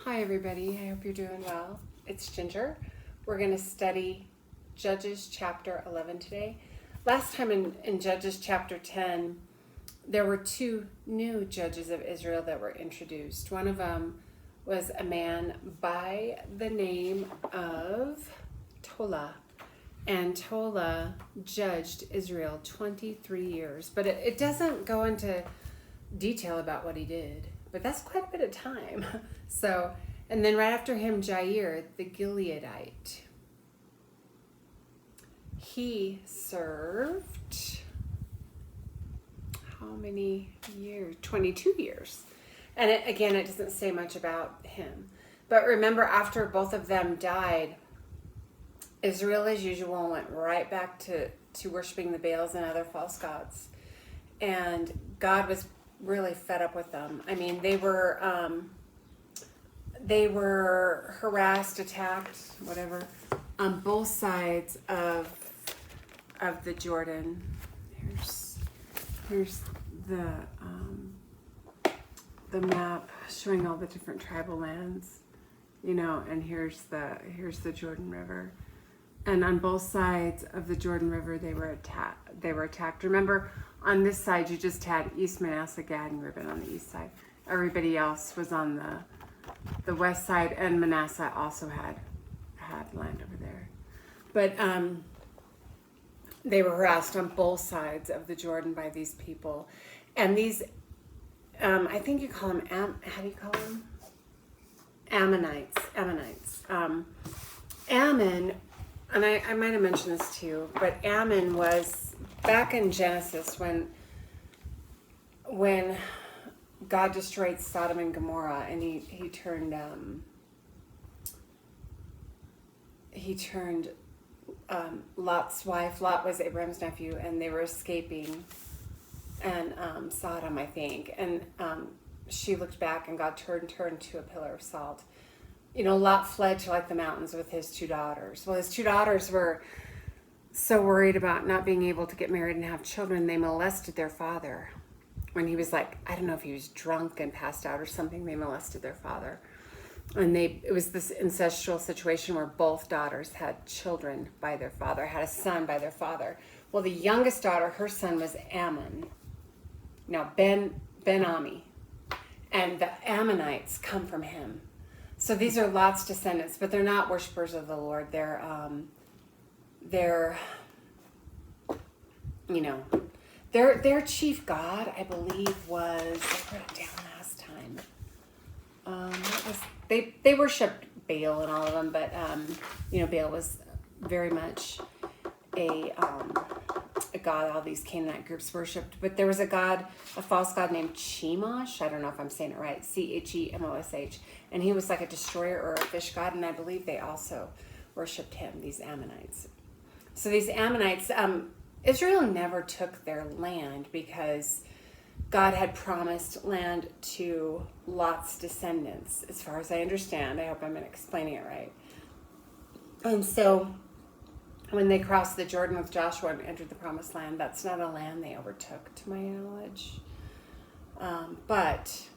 Hi everybody, I hope you're doing well. It's Ginger. We're going to study Judges chapter 11 today. Last time in Judges chapter 10, there were two new judges of Israel that were introduced. One of them was a man by the name of Tola. And Tola judged Israel 23 years. But it doesn't go into detail about what he did. But that's quite a bit of time. And then right after him, Jair, the Gileadite. He served, how many years? 22 years. And it doesn't say much about him. But remember, after both of them died, Israel, as usual, went right back to worshiping the Baals and other false gods. And God was really fed up with them. I mean, they were harassed, attacked, whatever, on both sides of the Jordan. Here's the map showing all the different tribal lands, and here's the Jordan River. And on both sides of the Jordan River, they were attacked. Remember, on this side, you just had East Manasseh, Gad, and Reuben on the east side. Everybody else was on the west side, and Manasseh also had land over there. But they were harassed on both sides of the Jordan by these people. And these, I think you call them, how do you call them? Ammonites. Ammon, and I might have mentioned this too, but Ammon was back in Genesis when God destroyed Sodom and Gomorrah, and he turned Lot's wife. Lot was Abraham's nephew, and they were escaping, and Sodom, I think, and she looked back, and God turned her into a pillar of salt. Lot fled to the mountains with his two daughters. Well, his two daughters were so worried about not being able to get married and have children, they molested their father. When he was I don't know if he was drunk and passed out or something, they molested their father. And it was this incestual situation where both daughters had children by their father, had a son by their father. Well, the youngest daughter, her son was Ammon. Now, Ben-Ami. And the Ammonites come from him. So these are Lot's descendants, but they're not worshipers of the Lord. They're their chief god, I believe, was, I wrote it down last time. They worshipped Baal and all of them, but Baal was very much a god all these Canaanite groups worshipped. But there was a false god named Chemosh. I don't know if I'm saying it right. Chemosh. And he was like a destroyer or a fish god, and I believe they also worshipped him, these Ammonites. So these Ammonites, Israel never took their land because God had promised land to Lot's descendants, as far as I understand. I hope I'm explaining it right. And so when they crossed the Jordan with Joshua and entered the promised land, that's not a land they overtook, to my knowledge. But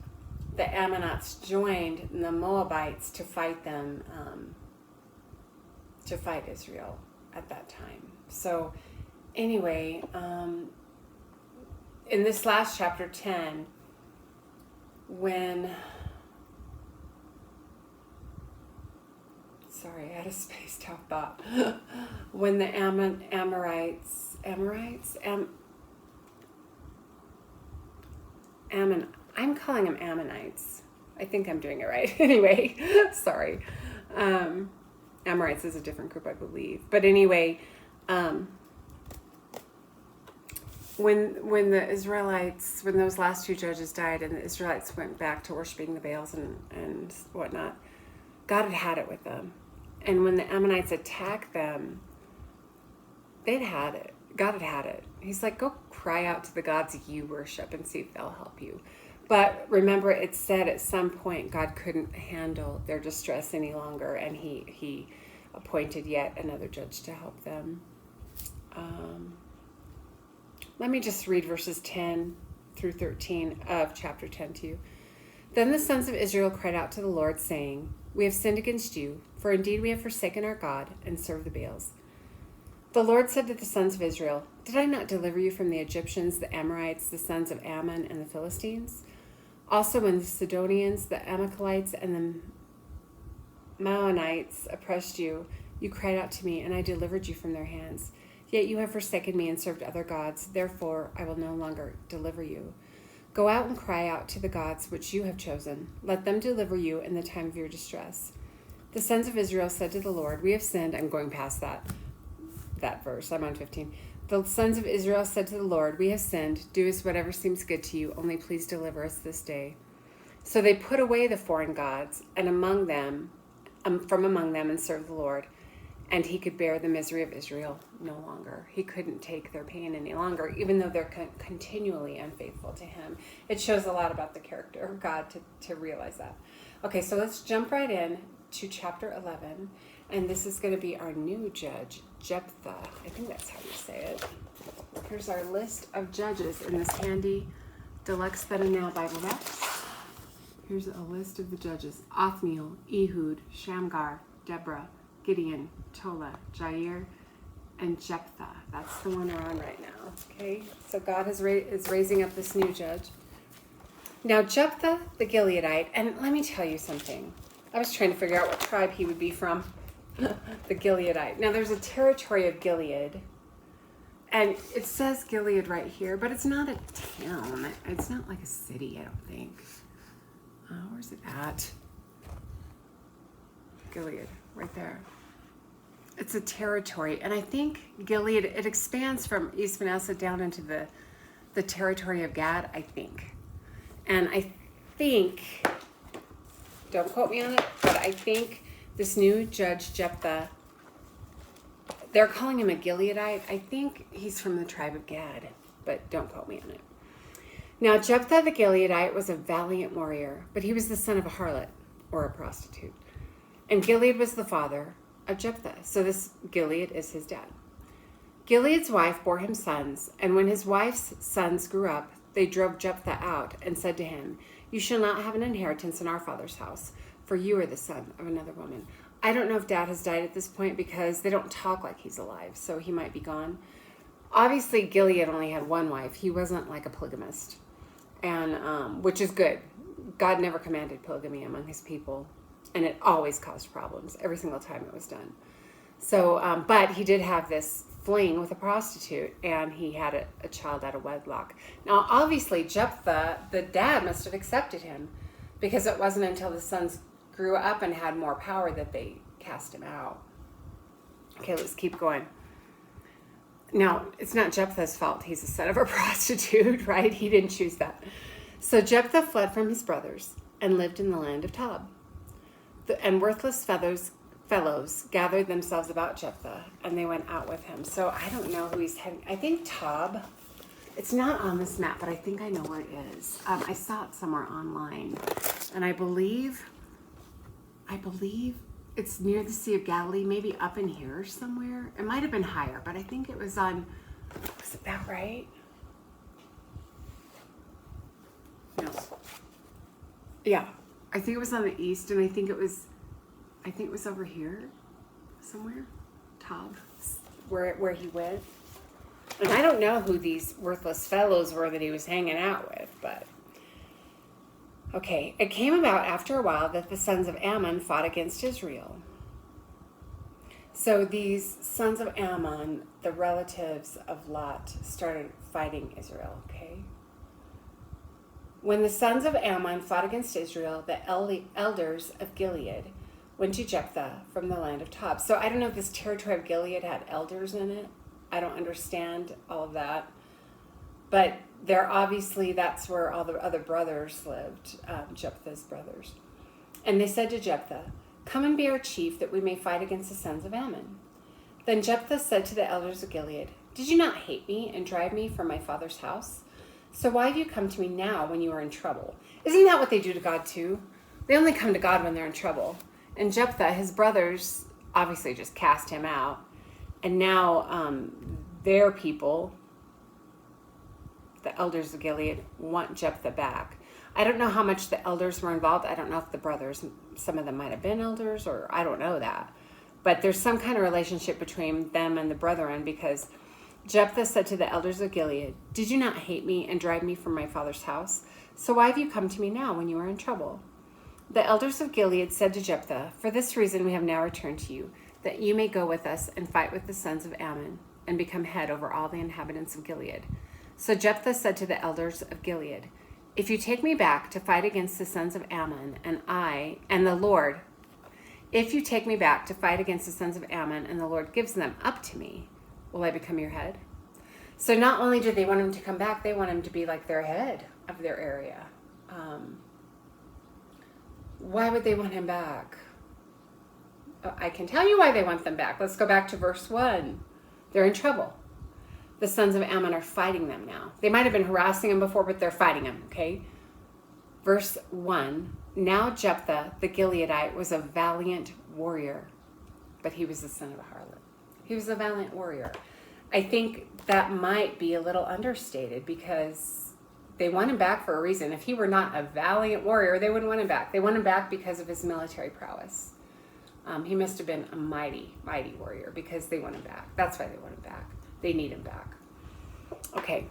the Ammonites joined the Moabites to fight them, to fight Israel at that time. So anyway, in this last chapter 10, sorry, I had a spaced out thought. When the I'm calling them Ammonites. I think I'm doing it right. Anyway, sorry. Amorites is a different group, I believe. But anyway, when those last two judges died and the Israelites went back to worshiping the Baals and whatnot, God had it with them. And when the Ammonites attacked them, God had it. He's like, go cry out to the gods you worship and see if they'll help you. But remember, it said at some point God couldn't handle their distress any longer, and he appointed yet another judge to help them. Let me just read verses 10 through 13 of chapter 10 to you. Then the sons of Israel cried out to the Lord, saying, "We have sinned against you, for indeed we have forsaken our God and served the Baals." The Lord said to the sons of Israel, "Did I not deliver you from the Egyptians, the Amorites, the sons of Ammon, and the Philistines? Also when the Sidonians, the Amalekites, and the Maonites oppressed you, you cried out to me, and I delivered you from their hands. Yet you have forsaken me and served other gods. Therefore I will no longer deliver you. Go out and cry out to the gods which you have chosen. Let them deliver you in the time of your distress." The sons of Israel said to the Lord, "We have sinned." I'm going past that verse. I'm on 15. The sons of Israel said to the Lord, "We have sinned. Do us whatever seems good to you. Only please deliver us this day." So they put away the foreign gods and from among them and served the Lord. And he could bear the misery of Israel no longer. He couldn't take their pain any longer, even though they're continually unfaithful to him. It shows a lot about the character of God to realize that. Okay, so let's jump right in to chapter 11. And this is going to be our new judge, Jephthah. I think that's how you say it. Here's our list of judges in this handy deluxe Then and Now Bible box. Here's a list of the judges: Othniel, Ehud, Shamgar, Deborah, Gideon, Tola, Jair, and Jephthah. That's the one we're on right now. Okay, so God is raising up this new judge. Now Jephthah the Gileadite, and let me tell you something. I was trying to figure out what tribe he would be from. The Gileadite. Now there's a territory of Gilead, and it says Gilead right here, but it's not a town. It's not like a city, I don't think. Where's it at? Gilead, right there. It's a territory, and I think Gilead, it expands from East Manasseh down into the territory of Gad, I think. And I think, don't quote me on it, but I think this new judge, Jephthah, they're calling him a Gileadite. I think he's from the tribe of Gad, but don't quote me on it. Now, Jephthah the Gileadite was a valiant warrior, but he was the son of a harlot, or a prostitute. And Gilead was the father of Jephthah. So this Gilead is his dad. Gilead's wife bore him sons, and when his wife's sons grew up, they drove Jephthah out and said to him, "You shall not have an inheritance in our father's house, for you are the son of another woman." I don't know if dad has died at this point because they don't talk like he's alive, so he might be gone. Obviously, Gilead only had one wife. He wasn't like a polygamist, and which is good. God never commanded polygamy among his people, and it always caused problems every single time it was done. So, but he did have this fling with a prostitute, and he had a child out of wedlock. Now, obviously, Jephthah, the dad, must have accepted him, because it wasn't until the sons grew up and had more power that they cast him out. Okay, let's keep going. Now, it's not Jephthah's fault. He's the son of a prostitute, right? He didn't choose that. So Jephthah fled from his brothers and lived in the land of Tob. And worthless fellows gathered themselves about Jephthah, and they went out with him. So I don't know who he's heading. I think Tob. It's not on this map, but I think I know where it is. I saw it somewhere online, and I believe it's near the Sea of Galilee, maybe up in here somewhere. It might have been higher, but I think it was on. Was it that right? No. Yeah, I think it was on the east, and I think it was over here somewhere. Tob, where he went. And I don't know who these worthless fellows were that he was hanging out with, but okay. It came about after a while that the sons of Ammon fought against Israel. So these sons of Ammon, the relatives of Lot, started fighting Israel, okay? When the sons of Ammon fought against Israel, the elders of Gilead went to Jephthah from the land of Tob. So I don't know if this territory of Gilead had elders in it. I don't understand all of that. But that's where all the other brothers lived, Jephthah's brothers. And they said to Jephthah, "Come and be our chief, that we may fight against the sons of Ammon." Then Jephthah said to the elders of Gilead, "Did you not hate me and drive me from my father's house? So why have you come to me now when you are in trouble?" Isn't that what they do to God too? They only come to God when they're in trouble. And Jephthah, his brothers, obviously just cast him out. And now their people, the elders of Gilead, want Jephthah back. I don't know how much the elders were involved. I don't know if the brothers, some of them might have been elders, or I don't know that. But there's some kind of relationship between them and the brethren, because Jephthah said to the elders of Gilead, "Did you not hate me and drive me from my father's house? So why have you come to me now when you are in trouble?" The elders of Gilead said to Jephthah, "For this reason we have now returned to you, that you may go with us and fight with the sons of Ammon and become head over all the inhabitants of Gilead." So Jephthah said to the elders of Gilead, "If you take me back to fight against the sons of Ammon, if you take me back to fight against the sons of Ammon and the Lord gives them up to me, will I become your head?" So not only did they want him to come back, they want him to be like their head of their area. Why would they want him back? I can tell you why they want them back. Let's go back to verse 1. They're in trouble. The sons of Ammon are fighting them now. They might have been harassing them before, but they're fighting them, okay? Verse 1, "Now Jephthah the Gileadite was a valiant warrior, but he was the son of a harlot." He was a valiant warrior. I think that might be a little understated, because they want him back for a reason. If he were not a valiant warrior, they wouldn't want him back. They want him back because of his military prowess. He must have been a mighty, mighty warrior, because they want him back. That's why they want him back. They need him back. Okay.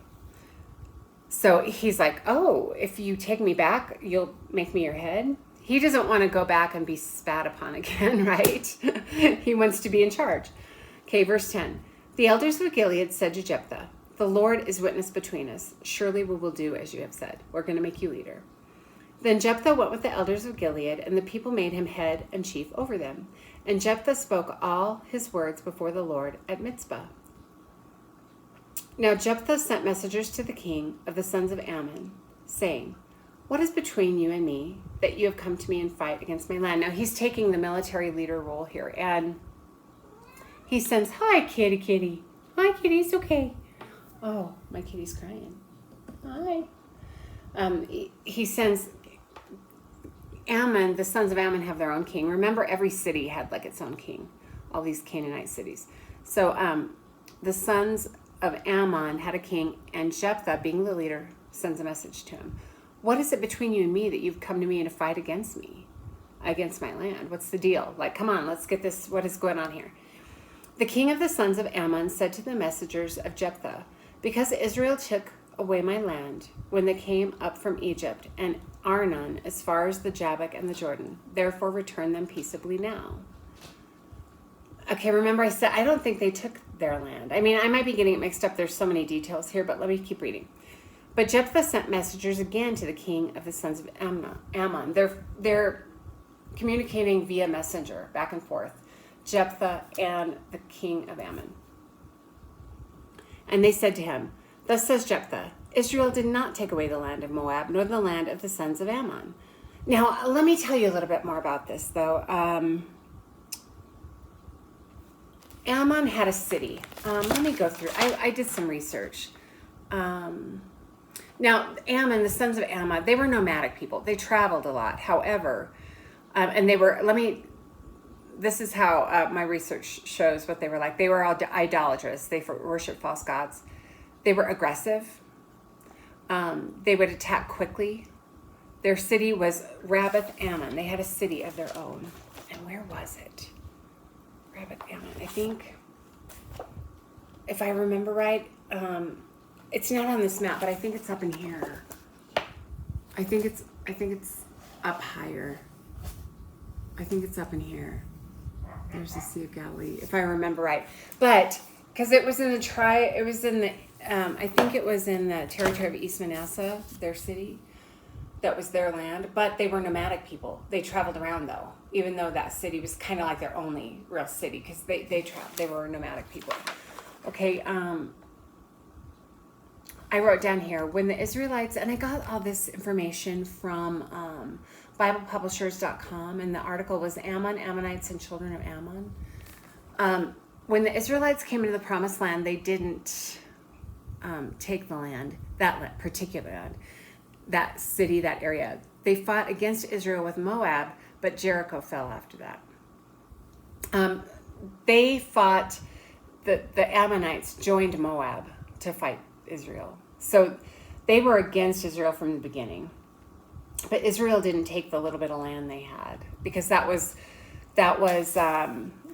So he's like, "Oh, if you take me back, you'll make me your head?" He doesn't want to go back and be spat upon again, right? He wants to be in charge. Okay, verse 10. "The elders of Gilead said to Jephthah, 'The Lord is witness between us. Surely we will do as you have said. We're going to make you leader.' Then Jephthah went with the elders of Gilead, and the people made him head and chief over them. And Jephthah spoke all his words before the Lord at Mizpah. Now Jephthah sent messengers to the king of the sons of Ammon, saying, 'What is between you and me, that you have come to me and fight against my land?'" Now he's taking the military leader role here, and he sends, "Hi, kitty. Hi, kitty, it's okay. Oh, my kitty's crying. Hi." He sends Ammon, the sons of Ammon have their own king. Remember, every city had like its own king, all these Canaanite cities. So the sons of Ammon had a king, and Jephthah, being the leader, sends a message to him. "What is it between you and me that you've come to me to fight against me, against my land? What's the deal? Like, come on, let's get this. What is going on here?" The king of the sons of Ammon said to the messengers of Jephthah, "Because Israel took away my land when they came up from Egypt and Arnon as far as the Jabbok and the Jordan, therefore return them peaceably now." Okay, remember I said I don't think they took their land. I mean, I might be getting it mixed up. There's so many details here, but let me keep reading. "But Jephthah sent messengers again to the king of the sons of Ammon." They're communicating via messenger, back and forth, Jephthah and the king of Ammon. "And they said to him, 'Thus says Jephthah, Israel did not take away the land of Moab, nor the land of the sons of Ammon.'" Now, let me tell you a little bit more about this, though. Ammon had a city. Let me go through. I did some research. Now, Ammon, the sons of Ammon, they were nomadic people. They traveled a lot. However, and they were, this is how my research shows what they were like. They were all idolatrous. They worshiped false gods. They were aggressive. They would attack quickly. Their city was Rabbath Ammon. They had a city of their own. And where was it? Rabbath Ammon. I think, if I remember right, it's not on this map, but I think it's up in here. I think it's up higher. I think it's up in here. There's the Sea of Galilee, if I remember right. But because it was in the I think it was in the territory of East Manasseh, their city. That was their land, but they were nomadic people. They traveled around, though, even though that city was kind of like their only real city, because they were nomadic people. Okay, I wrote down here, when the Israelites, and I got all this information from BiblePublishers.com, and the article was Ammon, Ammonites, and Children of Ammon. When the Israelites came into the Promised Land, they didn't take the land, that particular land, that city, that area. They fought against Israel with Moab, but Jericho fell after that. They fought, the Ammonites joined Moab to fight Israel. So they were against Israel from the beginning. But Israel didn't take the little bit of land they had, because that was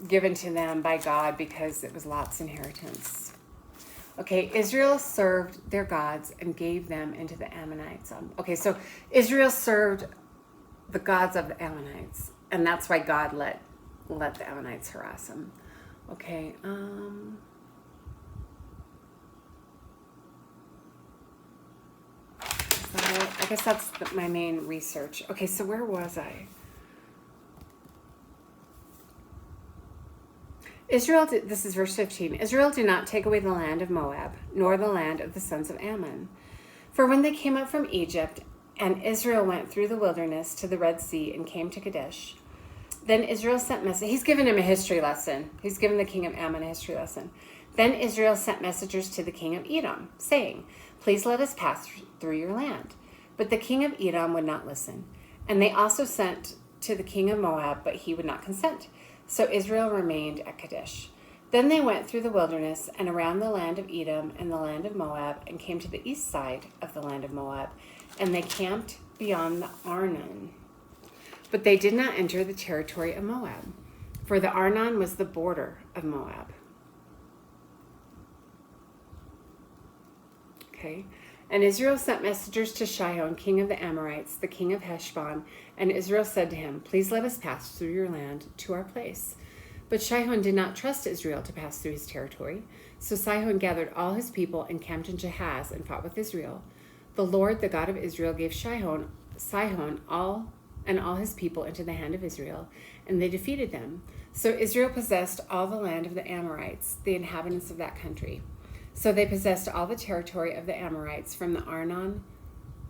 given to them by God, because it was Lot's inheritance. Okay, Israel served their gods and gave them into the Ammonites. Okay, so Israel served the gods of the Ammonites, and that's why God let the Ammonites harass them. Okay, so I guess that's my main research. Okay, so where was I? This is verse 15. Israel did not take away the land of Moab, nor the land of the sons of Ammon. For when they came up from Egypt, and Israel went through the wilderness to the Red Sea and came to Kadesh, then Israel sent messengers. He's given him a history lesson. He's given the king of Ammon a history lesson. Then Israel sent messengers to the king of Edom, saying, "Please let us pass through your land." But the king of Edom would not listen. And they also sent to the king of Moab, but he would not consent. So Israel remained at Kadesh. Then they went through the wilderness and around the land of Edom and the land of Moab, and came to the east side of the land of Moab, and they camped beyond the Arnon. But they did not enter the territory of Moab, for the Arnon was the border of Moab. Okay. And Israel sent messengers to Sihon, king of the Amorites, the king of Heshbon, and Israel said to him, "Please let us pass through your land to our place." But Sihon did not trust Israel to pass through his territory. So Sihon gathered all his people and camped in Jahaz and fought with Israel. The Lord, the God of Israel, gave Sihon all his people into the hand of Israel, and they defeated them. So Israel possessed all the land of the Amorites, the inhabitants of that country. So they possessed all the territory of the Amorites, from the Arnon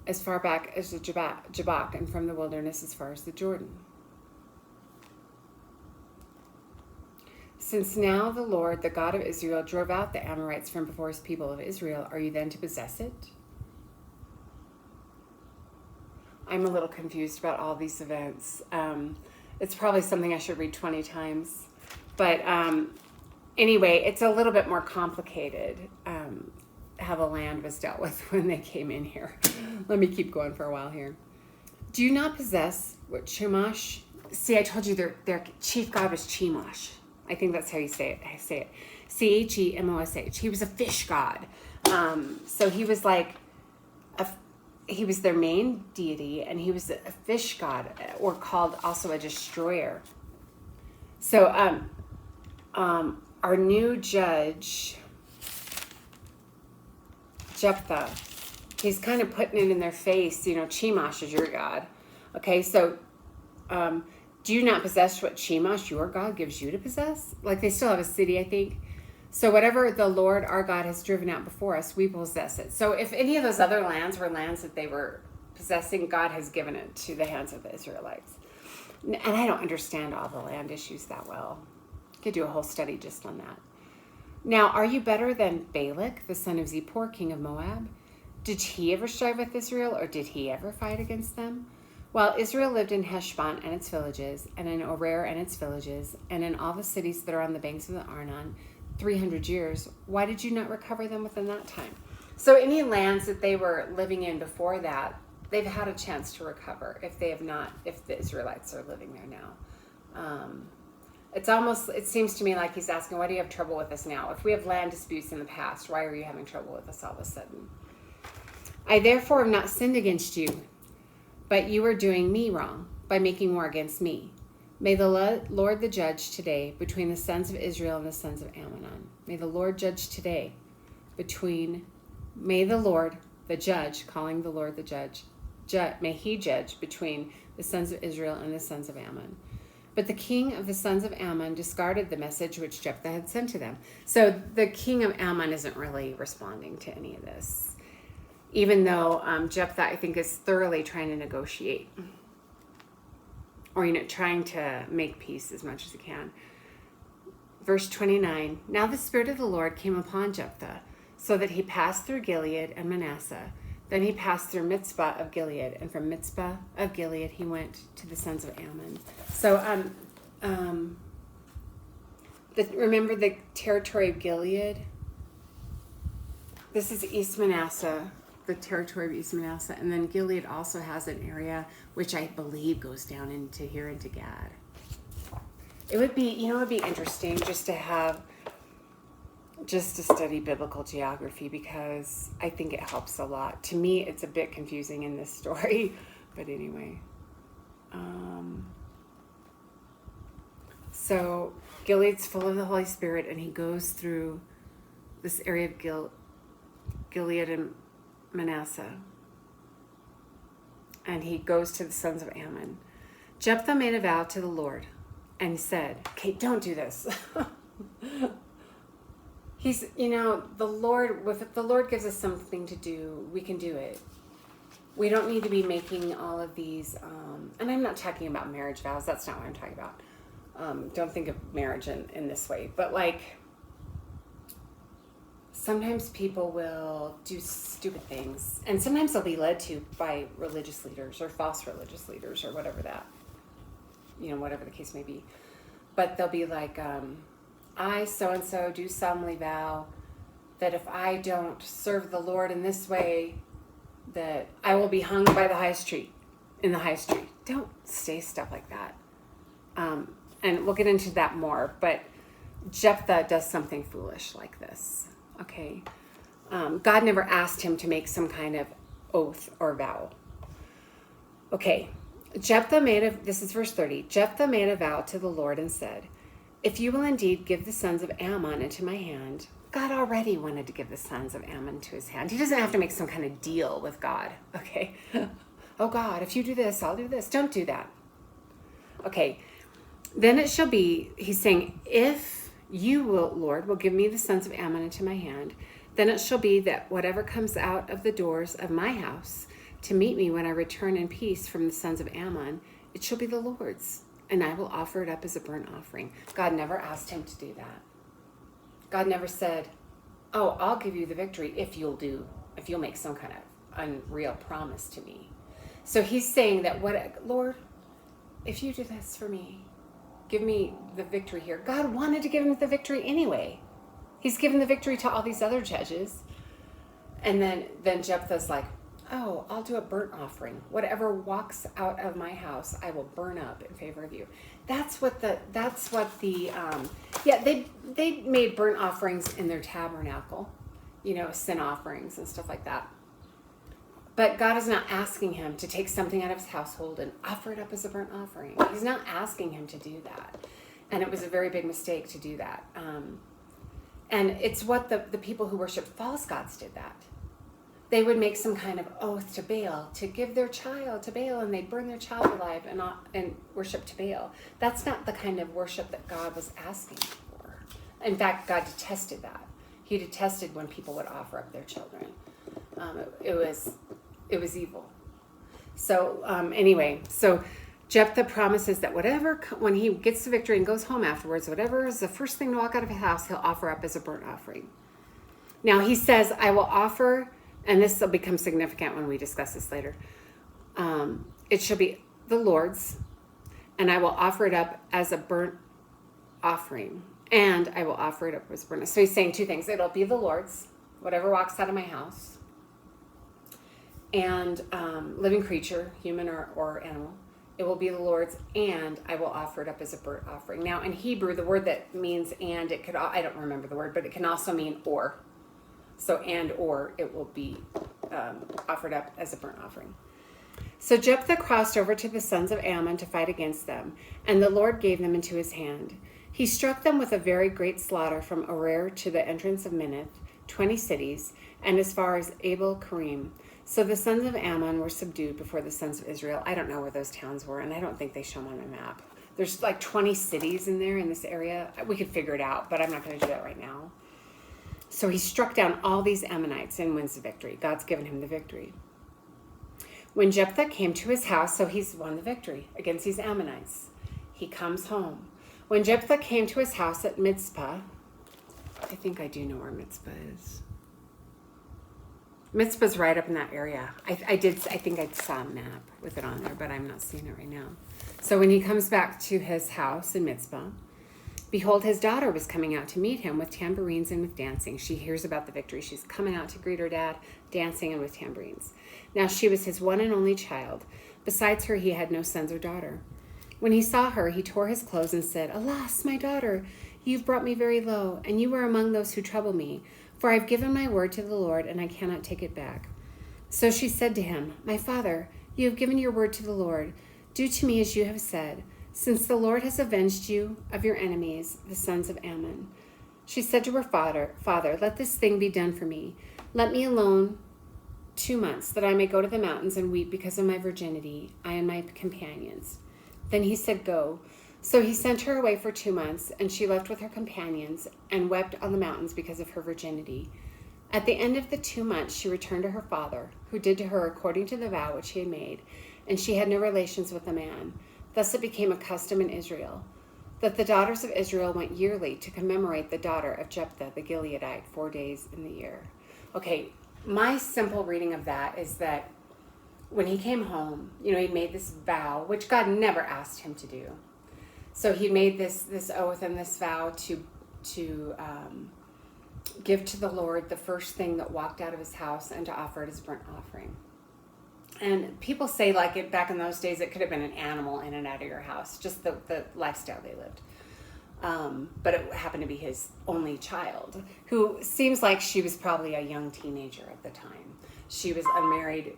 as far back as the Jabbok, and from the wilderness as far as the Jordan. Since now the Lord, the God of Israel, drove out the Amorites from before his people of Israel, are you then to possess it? I'm a little confused about all these events. It's probably something I should read 20 times. But anyway, it's a little bit more complicated how the land was dealt with when they came in here. Let me keep going for a while here. Do you not possess what Chemosh? See, I told you their chief god was Chemosh. I think that's how you say it. Chemosh. He was a fish god. So he was like he was their main deity, and he was a fish god, or called also a destroyer. So our new judge, Jephthah, he's kind of putting it in their face, Chemosh is your god. Okay, so do you not possess what Chemosh, your God, gives you to possess? Like, they still have a city, I think. So whatever the Lord our God has driven out before us, we possess it. So if any of those other lands were lands that they were possessing, God has given it to the hands of the Israelites. And I don't understand all the land issues that well. Could do a whole study just on that. Now, are you better than Balak, the son of Zippor, king of Moab? Did he ever strive with Israel, or did he ever fight against them? While Israel lived in Heshbon and its villages, and in Aroer and its villages, and in all the cities that are on the banks of the Arnon, 300 years, why did you not recover them within that time? So any lands that they were living in before that, they've had a chance to recover if the Israelites are living there now. It seems to me like he's asking, why do you have trouble with us now? If we have land disputes in the past, why are you having trouble with us all of a sudden? I therefore have not sinned against you, but you are doing me wrong by making war against me. May the Lord the judge today between the sons of Israel and the sons of Ammon. May the Lord judge today may the Lord the judge, calling the Lord the judge, may he judge between the sons of Israel and the sons of Ammon. But the king of the sons of Ammon discarded the message which Jephthah had sent to them. So the king of Ammon isn't really responding to any of this, even though Jephthah, I think, is thoroughly trying to negotiate, or trying to make peace as much as he can. Verse 29, now the Spirit of the Lord came upon Jephthah, so that he passed through Gilead and Manasseh. Then he passed through Mizpah of Gilead, and from Mizpah of Gilead he went to the sons of Ammon. So remember the territory of Gilead? This is East Manasseh. the territory of East Manasseh. And then Gilead also has an area which I believe goes down into here into Gad. It would be, it would be interesting just to study biblical geography, because I think it helps a lot. To me, it's a bit confusing in this story, but anyway. So Gilead's full of the Holy Spirit, and he goes through this area of Gilead and Manasseh. And he goes to the sons of Ammon. Jephthah made a vow to the Lord and said, okay, don't do this. He's, the Lord, if the Lord gives us something to do, we can do it. We don't need to be making all of these, and I'm not talking about marriage vows. That's not what I'm talking about. Don't think of marriage in this way. But sometimes people will do stupid things, and sometimes they'll be led to by religious leaders or false religious leaders or whatever whatever the case may be. But they'll be like, I so-and-so do solemnly vow that if I don't serve the Lord in this way, that I will be hung by the high street, in the high street. Don't say stuff like that. And we'll get into that more, but Jephthah does something foolish like this, okay? God never asked him to make some kind of oath or vow. Okay, this is verse 30. Jephthah made a vow to the Lord and said, if you will indeed give the sons of Ammon into my hand. God already wanted to give the sons of Ammon to his hand. He doesn't have to make some kind of deal with God, okay? Oh God, if you do this, I'll do this. Don't do that. Okay, then it shall be, he's saying, if you will, Lord, will give me the sons of Ammon into my hand, then it shall be that whatever comes out of the doors of my house to meet me when I return in peace from the sons of Ammon, it shall be the Lord's, and I will offer it up as a burnt offering. God never asked him to do that. God never said, oh, I'll give you the victory if you'll make some kind of unreal promise to me. So he's saying that, Lord, if you do this for me, give me the victory here. God wanted to give him the victory anyway. He's given the victory to all these other judges. And then Jephthah's like, oh, I'll do a burnt offering. Whatever walks out of my house, I will burn up in favor of you. They made burnt offerings in their tabernacle, sin offerings and stuff like that. But God is not asking him to take something out of his household and offer it up as a burnt offering. He's not asking him to do that. And it was a very big mistake to do that. And it's what the people who worship false gods did that. They would make some kind of oath to Baal to give their child to Baal, and they'd burn their child alive and worship to Baal. That's not the kind of worship that God was asking for. In fact, God detested that. He detested when people would offer up their children. It was evil. So so Jephthah promises that when he gets the victory and goes home afterwards, whatever is the first thing to walk out of his house, he'll offer up as a burnt offering. Now he says, I will offer, and this will become significant when we discuss this later. It shall be the Lord's, and I will offer it up as a burnt offering, and I will offer it up as a burnt. So he's saying two things. It'll be the Lord's, whatever walks out of my house, and living creature, human or animal. It will be the Lord's, and I will offer it up as a burnt offering. Now, in Hebrew, the word that means and, I don't remember the word, but it can also mean or. So, and or, it will be offered up as a burnt offering. So Jephthah crossed over to the sons of Ammon to fight against them, and the Lord gave them into his hand. He struck them with a very great slaughter from Aroer to the entrance of Minnith, 20 cities, and as far as Abel Karim. So the sons of Ammon were subdued before the sons of Israel. I don't know where those towns were, and I don't think they show them on a map. There's like 20 cities in there in this area. We could figure it out, but I'm not going to do that right now. So he struck down all these Ammonites and wins the victory. God's given him the victory. When Jephthah came to his house, so he's won the victory against these Ammonites. He comes home. When Jephthah came to his house at Mizpah, I think I do know where Mizpah is. Mizpah's right up in that area. I think I saw a map with it on there, but I'm not seeing it right now. So when he comes back to his house in Mizpah, Behold, his daughter was coming out to meet him with tambourines and with dancing. She hears about the victory. She's coming out to greet her dad, dancing and with tambourines. Now she was his one and only child. Besides her, he had no sons or daughter. When he saw her, he tore his clothes and said, Alas, my daughter, you've brought me very low, and you were among those who trouble me. For I've given my word to the Lord, and I cannot take it back. So she said to him, My father, you have given your word to the Lord. Do to me as you have said, since the Lord has avenged you of your enemies, the sons of Ammon. She said to her Father, let this thing be done for me. Let me alone 2 months, that I may go to the mountains and weep because of my virginity, I and my companions. Then he said, Go. So he sent her away for 2 months, and she left with her companions and wept on the mountains because of her virginity. At the end of the 2 months, she returned to her father, who did to her according to the vow which he had made, and she had no relations with the man. Thus it became a custom in Israel, that the daughters of Israel went yearly to commemorate the daughter of Jephthah the Gileadite 4 days in the year. Okay, my simple reading of that is that when he came home, he made this vow, which God never asked him to do. So he made this oath and this vow to give to the Lord the first thing that walked out of his house and to offer it as burnt offering. And people say, back in those days, it could have been an animal in and out of your house, just the lifestyle they lived. But it happened to be his only child, who seems like she was probably a young teenager at the time. She was unmarried,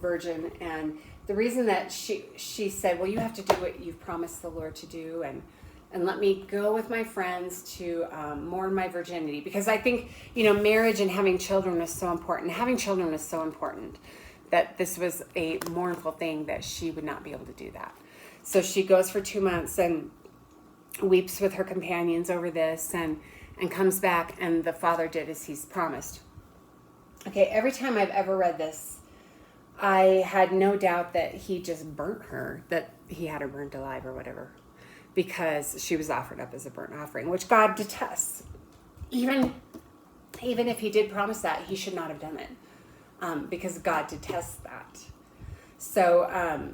virgin, and the reason that she said, well, you have to do what you've promised the Lord to do, and let me go with my friends to mourn my virginity, because I think marriage and having children is so important. Having children is so important that this was a mournful thing that she would not be able to do that. So she goes for 2 months and weeps with her companions over this, and comes back, and the father did as he's promised. Okay, every time I've ever read this, I had no doubt that he just burnt her, that he had her burnt alive or whatever, because she was offered up as a burnt offering, which God detests. Even if he did promise that, he should not have done it, because God detests that. So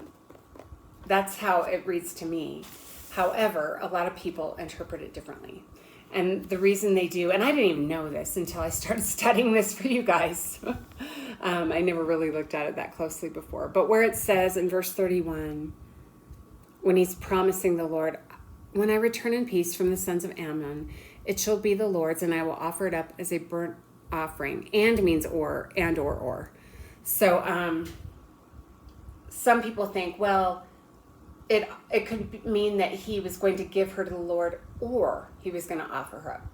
that's how it reads to me. However, a lot of people interpret it differently. And the reason they do, and I didn't even know this until I started studying this for you guys. I never really looked at it that closely before. But where it says in verse 31, when he's promising the Lord, when I return in peace from the sons of Ammon, it shall be the Lord's, and I will offer it up as a burnt offering. And means or. So some people think, well, it could mean that he was going to give her to the Lord, or he was going to offer her up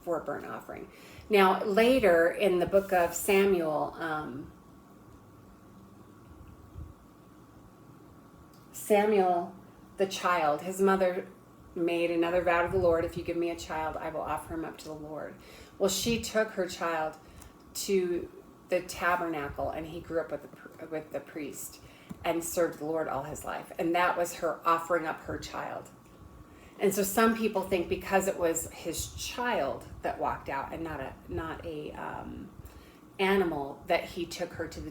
for a burnt offering. Now, later in the book of Samuel, Samuel, the child, his mother made another vow to the Lord, if you give me a child, I will offer him up to the Lord. Well, she took her child to the tabernacle, and he grew up with the priest and served the Lord all his life. And that was her offering up her child. And so some people think because it was his child that walked out and not a animal, that he took her to the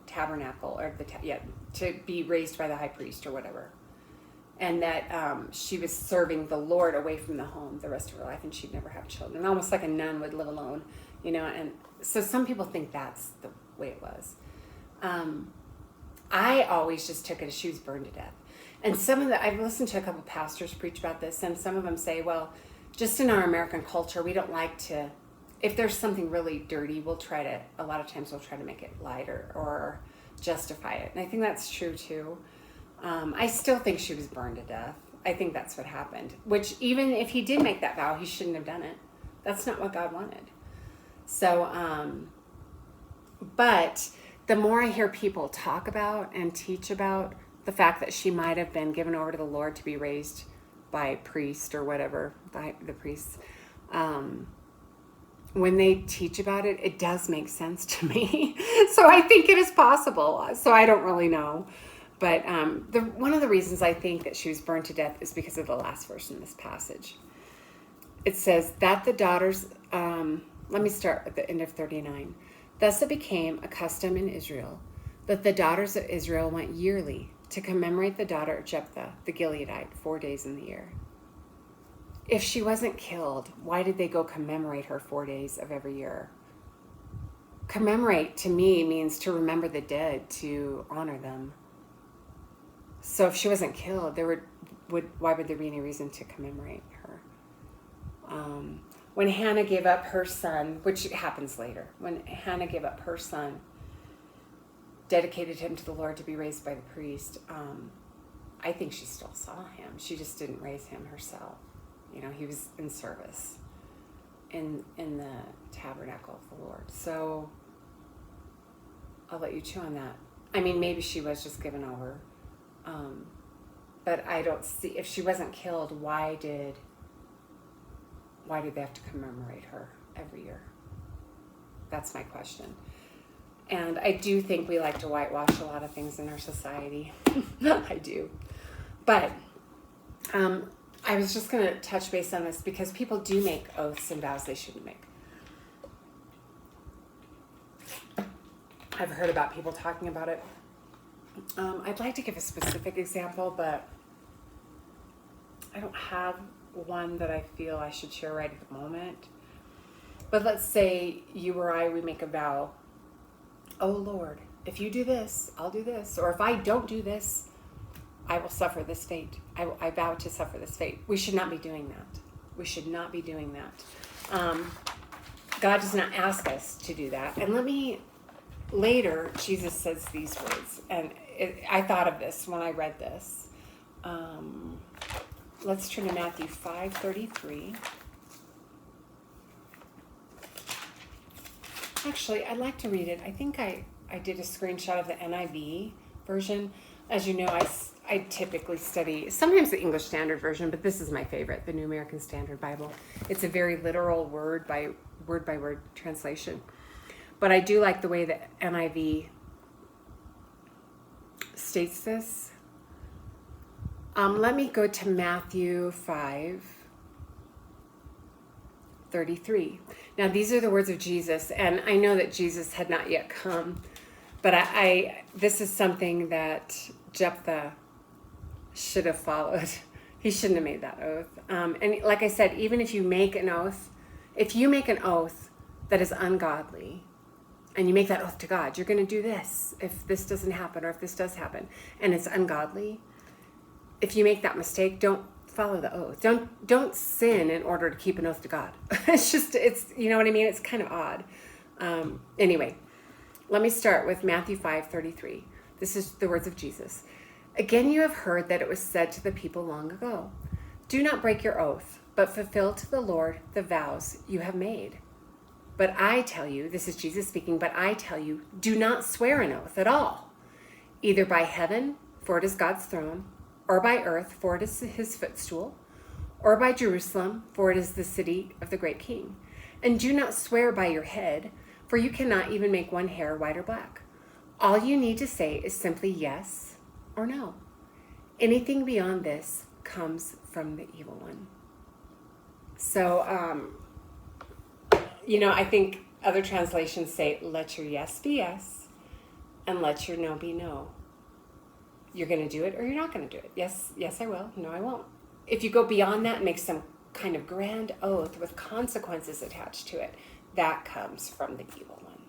tabernacle, or to be raised by the high priest or whatever. And that she was serving the Lord away from the home the rest of her life, and she'd never have children. Almost like a nun would live alone, and so some people think that's the way it was. I always just took it as she was burned to death. And I've listened to a couple pastors preach about this, and some of them say, well, just in our American culture, we don't like to, if there's something really dirty, a lot of times we'll try to make it lighter or justify it. And I think that's true too. I still think she was burned to death. I think that's what happened, which even if he did make that vow, he shouldn't have done it. That's not what God wanted. So, but the more I hear people talk about and teach about the fact that she might have been given over to the Lord to be raised by a priest or whatever, the priests, when they teach about it, it does make sense to me. So I think it is possible. So I don't really know. But one of the reasons I think that she was burned to death is because of the last verse in this passage. It says that the daughters, let me start at the end of 39. Thus it became a custom in Israel that the daughters of Israel went yearly to commemorate the daughter of Jephthah the Gileadite 4 days in the year. if she wasn't killed, why did they go commemorate her 4 days of every year? Commemorate to me means to remember the dead, to honor them. So if she wasn't killed, why would there be any reason to commemorate her? When Hannah gave up her son, which happens later, when Hannah gave up her son, dedicated him to the Lord to be raised by the priest, I think she still saw him. She just didn't raise him herself. He was in service in the tabernacle of the Lord. So I'll let you chew on that. I mean, maybe she was just given over. But I don't see, if she wasn't killed, why did they have to commemorate her every year? That's my question. And I do think we like to whitewash a lot of things in our society. I do. But I was just going to touch base on this because people do make oaths and vows they shouldn't make. I've heard about people talking about it. I'd like to give a specific example, but I don't have one that I feel I should share right at the moment. But let's say you or I, we make a vow. Oh Lord, if you do this, I'll do this. Or if I don't do this, I will suffer this fate. I vow to suffer this fate. We should not be doing that. We should not be doing that. God does not ask us to do that. And later, Jesus says these words. And I thought of this when I read this. Let's turn to Matthew 5:33. Actually, I'd like to read it. I think I did a screenshot of the NIV version. As you know, I typically study sometimes the English Standard Version, but this is my favorite, the New American Standard Bible. It's a very literal word by word translation. But I do like the way the NIV states this. Let me go to Matthew 5:33. Now, these are the words of Jesus, and I know that Jesus had not yet come, but this is something that Jephthah should have followed. He shouldn't have made that oath. And like I said, even if you make an oath, if you make an oath that is ungodly, and you make that oath to God, you're going to do this if this doesn't happen, or if this does happen, and it's ungodly. If you make that mistake, don't follow the oath. Don't sin in order to keep an oath to God. It's you know what I mean? It's kind of odd. Anyway, let me start with Matthew 5:33. This is the words of Jesus. Again, you have heard that it was said to the people long ago, do not break your oath, but fulfill to the Lord the vows you have made. But I tell you, this is Jesus speaking, but I tell you, do not swear an oath at all, either by heaven, for it is God's throne, or by earth, for it is his footstool, or by Jerusalem, for it is the city of the great king. And do not swear by your head, for you cannot even make one hair white or black. All you need to say is simply yes or no. Anything beyond this comes from the evil one. So, I think other translations say, let your yes be yes, and let your no be no. You're going to do it or you're not going to do it. Yes, I will. No, I won't. If you go beyond that and make some kind of grand oath with consequences attached to it, that comes from the evil one.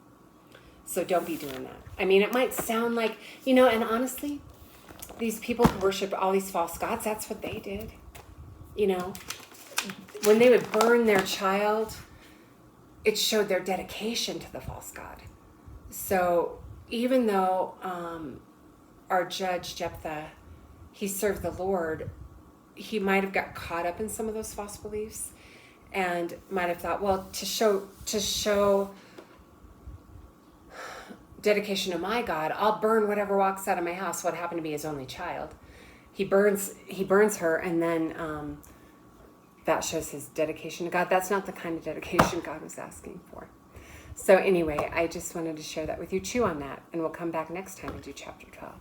So don't be doing that. I mean, it might sound like, and honestly, these people who worship all these false gods, that's what they did. When they would burn their child, it showed their dedication to the false god. So even though our judge, Jephthah, he served the Lord, he might have got caught up in some of those false beliefs and might have thought, well, to show dedication to my God, I'll burn whatever walks out of my house. What happened to be his only child. He burns her, and then that shows his dedication to God. That's not the kind of dedication God was asking for. So anyway, I just wanted to share that with you. Chew on that, and we'll come back next time and do chapter 12.